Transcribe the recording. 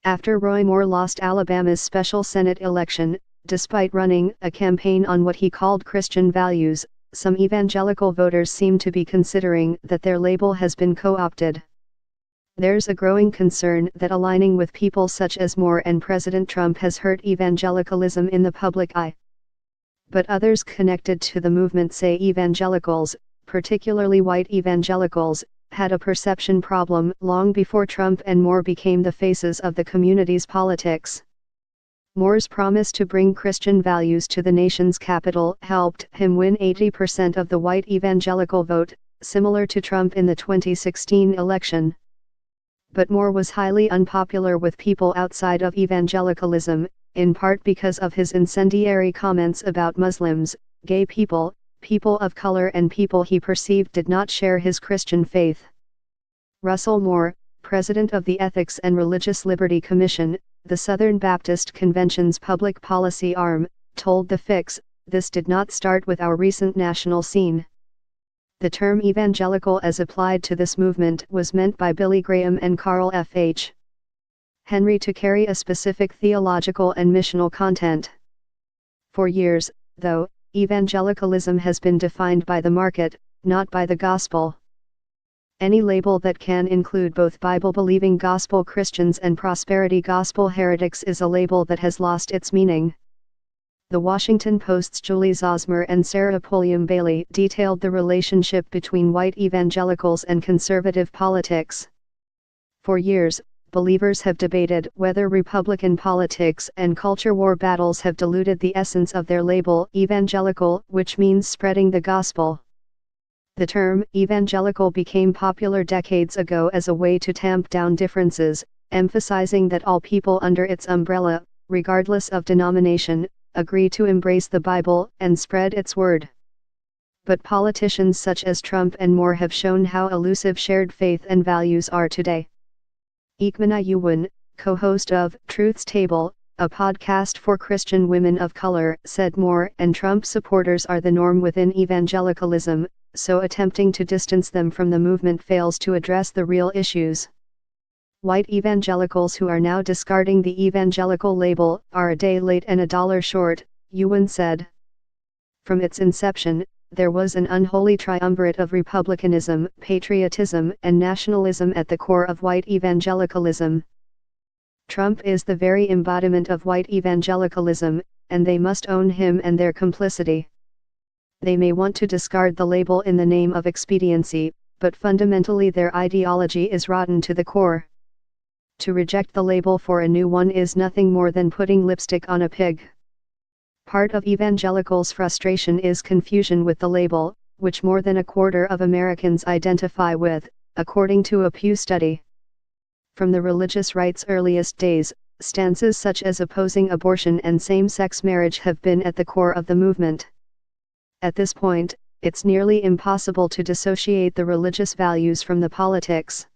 After Roy Moore lost Alabama's special Senate election, despite running a campaign on what he called Christian values, some evangelical voters seem to be considering that their label has been co-opted. There's a growing concern that aligning with people such as Moore and President Trump has hurt evangelicalism in the public eye. But others connected to the movement say evangelicals, particularly white evangelicals, had a perception problem long before Trump and Moore became the faces of the community's politics. Moore's promise to bring Christian values to the nation's capital helped him win 80% of the white evangelical vote, similar to Trump in the 2016 election. But Moore was highly unpopular with people outside of evangelicalism, in part because of his incendiary comments about Muslims, gay people, people of color and people he perceived did not share his Christian faith. Russell Moore, president of the Ethics and Religious Liberty Commission, the Southern Baptist Convention's public policy arm, told The Fix, "This did not start with our recent national scene. The term evangelical as applied to this movement was meant by Billy Graham and Carl F. H. Henry to carry a specific theological and missional content. For years, though, evangelicalism has been defined by the market, not by the gospel. Any label that can include both Bible-believing gospel Christians and prosperity gospel heretics is a label that has lost its meaning." The Washington Post's Julie Zosmer and Sarah Pulliam Bailey detailed the relationship between white evangelicals and conservative politics. For years, believers have debated whether Republican politics and culture war battles have diluted the essence of their label evangelical, which means spreading the gospel. The term evangelical became popular decades ago as a way to tamp down differences, emphasizing that all people under its umbrella, regardless of denomination, agree to embrace the Bible and spread its word. But politicians such as Trump and Moore have shown how elusive shared faith and values are today. Ekmana Yuwan, co-host of Truth's Table, a podcast for Christian women of color, said Moore and Trump supporters are the norm within evangelicalism, so attempting to distance them from the movement fails to address the real issues. White evangelicals who are now discarding the evangelical label are a day late and a dollar short, Yuwan said. From its inception, there was an unholy triumvirate of republicanism, patriotism, and nationalism at the core of white evangelicalism. Trump is the very embodiment of white evangelicalism, and they must own him and their complicity. They may want to discard the label in the name of expediency, but fundamentally their ideology is rotten to the core. To reject the label for a new one is nothing more than putting lipstick on a pig. Part of evangelicals' frustration is confusion with the label, which more than a quarter of Americans identify with, according to a Pew study. From the religious right's earliest days, stances such as opposing abortion and same-sex marriage have been at the core of the movement. At this point, it's nearly impossible to dissociate the religious values from the politics.